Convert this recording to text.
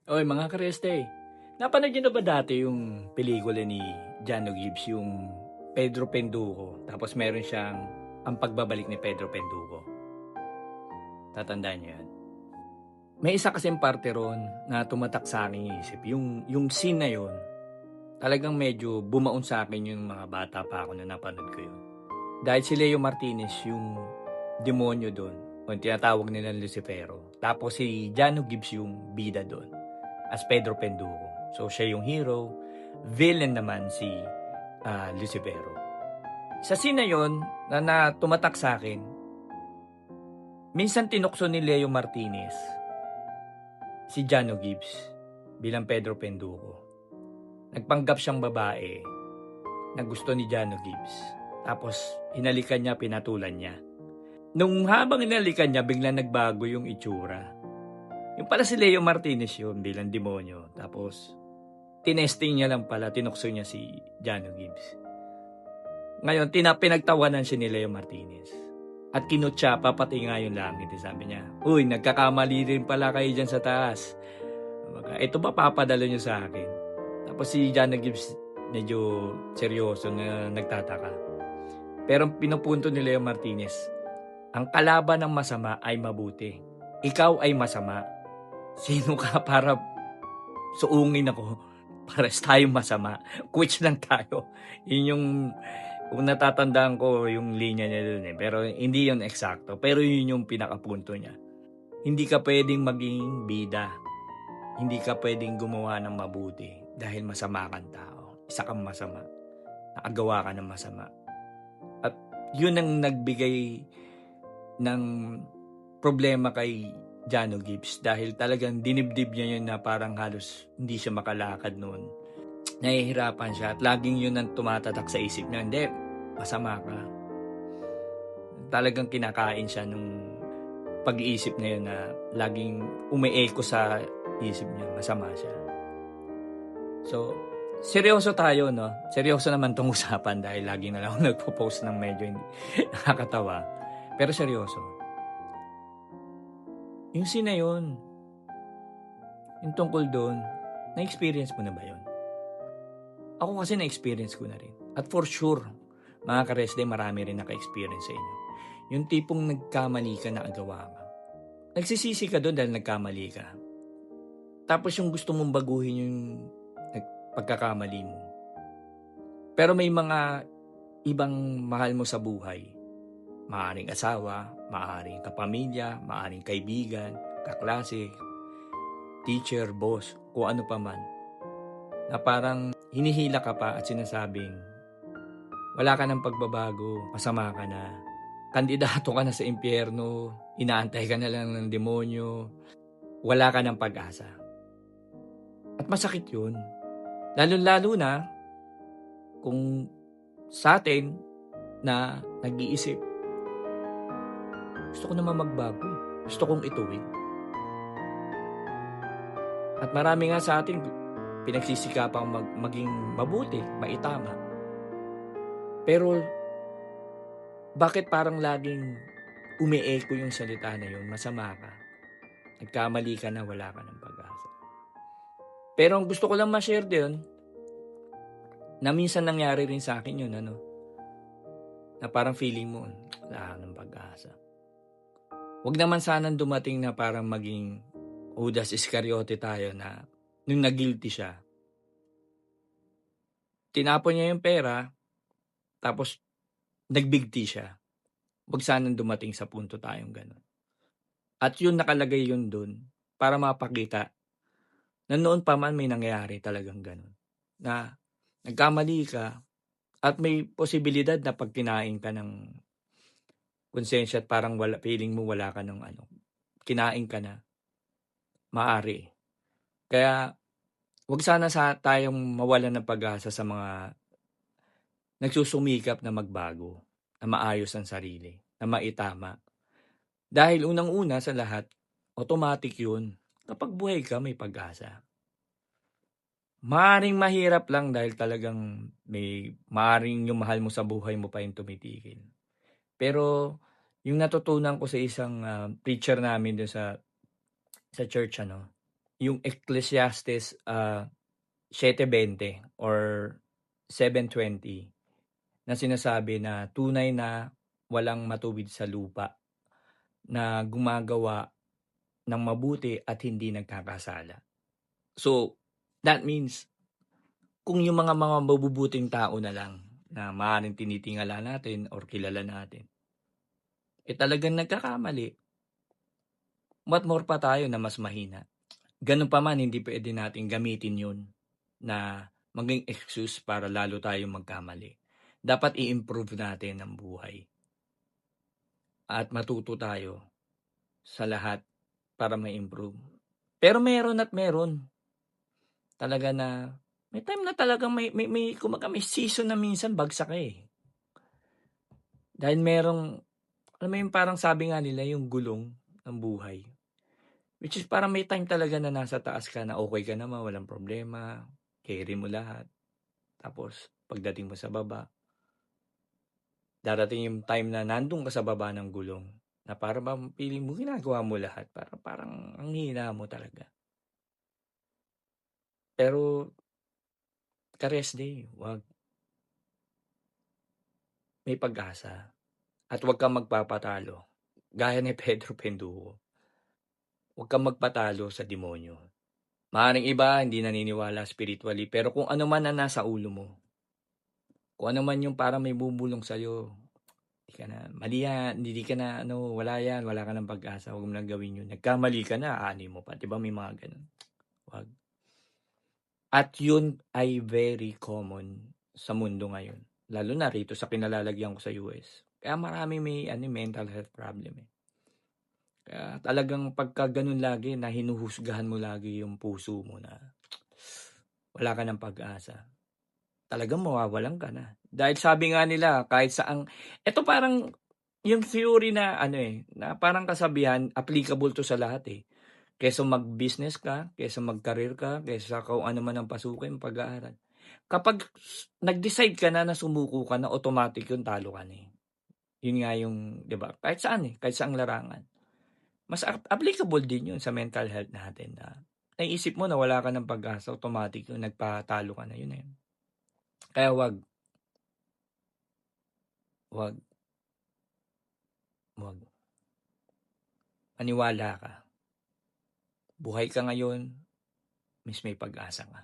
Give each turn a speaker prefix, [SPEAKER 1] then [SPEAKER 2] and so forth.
[SPEAKER 1] Oy, mga kareste, napanood niyo na ba dati yung pelikula ni Jano Gibbs, yung Pedro Penduko? Tapos meron siyang Ang Pagbabalik ni Pedro Penduko. Tatandaan niyo yan. May isa kasing parte ron na tumatak sa aking isip. Yung scene na yun, talagang medyo bumaon sa akin yung mga bata pa ako na napanood ko yun. Dahil si Leo Martinez, yung demonyo doon, o yung tinatawag nila Lucifero. Tapos si Jano Gibbs yung bida doon as Pedro Penduko. So siya yung hero, villain naman si Lucifero. Sa scene na yun na tumatak sa akin, minsan tinukso ni Leo Martinez si Jano Gibbs bilang Pedro Penduko. Nagpanggap siyang babae na gusto ni Jano Gibbs. Tapos hinalikan niya, pinatulan niya. Nung habang hinalikan niya, biglang nagbago yung itsura. Yung pala si Leo Martinez yun bilang demonyo. Tapos tinesting niya lang pala, tinukso niya si Jano Gibbs. Ngayon, pinagtawanan siya ni Leo Martinez. At kinutya, papati nga yung langit. Sabi niya, uy, nagkakamali rin pala kayo dyan sa taas. Ito ba papadalo niyo sa akin? Tapos si Jano Gibbs, medyo seryoso na nagtataka. Pero pinupunto ni Leo Martinez, ang kalaban ng masama ay mabuti. Ikaw ay masama. Sino ka para suungin ako? Pares tayong masama. Quits lang tayo. Yun yung, kung natatandaan ko yung linya niya dun eh. Pero hindi yun eksakto. Pero yun yung pinakapunto niya. Hindi ka pwedeng maging bida. Hindi ka pwedeng gumawa ng mabuti dahil masama kang tao. Isa kang masama. Nakagawa ka ng masama. At yun ang nagbigay ng problema kay Jano Gibbs dahil talagang dinibdib niya yun na parang halos hindi siya makalakad noon. Nahihirapan siya at laging yun ang tumatatak sa isip niya. Hindi, masama ka. Talagang kinakain siya nung pag-iisip na yun na laging umi-echo sa isip niya, masama siya. So, seryoso tayo, no? Seryoso naman tong usapan dahil lagi na lang ako nagpo-post ng medyo hindi nakakatawa. Pero seryoso. Yung scene na yun, yung tungkol doon, na-experience mo na ba yun? Ako kasi na-experience ko na rin. At for sure, mga karesde, marami rin naka-experience sa inyo. Yung tipong nagkamali ka na agawa ka. Nagsisisi ka doon dahil nagkamali ka. Tapos yung gusto mong baguhin yung pagkakamali mo. Pero may mga ibang mahal mo sa buhay. Maaring asawa, maaring kapamilya, maaring kaibigan, kaklase, teacher, boss, kung ano pa man. Na parang hinihila ka pa at sinasabing, wala ka ng pagbabago, masama ka na, kandidato ka na sa impyerno, inaantay ka na lang ng demonyo, wala ka ng pag-asa. At masakit yun. Lalo-lalo na kung sa atin na nag-iisip, gusto ko naman magbago. Gusto kong ituwid. At marami nga sa atin pinagsisikapang maging mabuti, maitama. Pero bakit parang laging umi-echo yung salita na yun? Masama ka. Nagkamali ka na, wala ka ng pag-asa. Pero ang gusto ko lang ma-share din, na minsan nangyari rin sa akin yun, na parang feeling mo, wala ka ng pag-asa. Huwag naman sanang dumating na parang maging Judas Iscariote tayo na nung nag-guilty siya. Tinapon niya yung pera, tapos nagbigti siya. Huwag sanang dumating sa punto tayong gano'n. At yun nakalagay yun dun para mapakita na noon pa man may nangyari talagang gano'n. Na nagkamali ka at may posibilidad na pag kinain ka ng konsensya at parang feeling mo wala ka ng kinain ka na, maari. Kaya wag sana tayong mawalan ng pag-asa sa mga nagsusumikap na magbago, na maayos ang sarili, na maitama. Dahil unang-una sa lahat, automatic yun. Kapag buhay ka, may pag-asa. Maaring mahirap lang dahil talagang maaring yung mahal mo sa buhay mo pa yung tumitigil. Pero yung natutunan ko sa isang preacher namin doon sa church, yung Ecclesiastes 7:20 or 7:20 na sinasabi na tunay na walang matuwid sa lupa na gumagawa ng mabuti at hindi nagkakasala. So, that means kung yung mga mabubuting tao na lang na maaaring tinitingala natin or kilala natin, talagang nagkakamali, what more pa tayo na mas mahina. Gano'n pa man hindi puwede nating gamitin 'yun na maging excuse para lalo tayong magkamali. Dapat i-improve natin ang buhay at matuto tayo sa lahat para ma-improve. Pero meron at meron talaga na may time na talagang may kumbaga may season na minsan bagsak ka, eh. Dahil merong alam mo yung parang sabi nga nila yung gulong ng buhay, which is parang may time talaga na nasa taas ka na okey ka naman, walang problema, keri mo lahat. Tapos pagdating mo sa baba, darating yung time na nandun ka sa baba ng gulong na para bang feeling mo ginagawa mo lahat, parang ang hina mo talaga. Pero the rest day, 'wag, may pag-asa at 'wag kang magpapatalo. Gaya ni Pedro Penduko, 'wag kang magpatalo sa demonyo. Maaaring iba hindi naniniwala spiritually, pero kung ano man ang nasa ulo mo, kung ano man yung parang may bubulong sa'yo, di ka na mali yan, hindi ka na ano, wala yan, wala ka ng pag-asa, 'wag mo ng gawin yun. Nagkamali ka na, aanuhin mo pa, 'di ba may mga gano'n? 'Wag. At yun ay very common sa mundo ngayon, lalo na rito sa kinalalagyan ko sa US. Kaya maraming may ano, mental health problem, eh. Kaya talagang pagka gano'n lagi na hinuhusgahan mo lagi yung puso mo na wala ka ng pag-asa, talagang mawawalan ka na. Dahil sabi nga nila kahit saang eto parang yung theory na ano, eh, na parang kasabihan applicable 'to sa lahat, eh. Kaysa mag-business ka, kaysa mag-career ka, kaysa kung ano man ang pasukin mo, pag-aaral. Kapag nag-decide ka na na sumuko ka na, automatic yun talo ka na, eh. Yun nga yung 'di ba, kahit saan, eh, kahit saang larangan. Mas applicable din yun sa mental health natin na naiisip mo na wala ka ng pag-asa, automatic yun nagpatalo ka na, yun na yun. Kaya 'wag, 'wag, 'wag. Maniwala ka. Buhay ka ngayon, mas may pag-asa ka.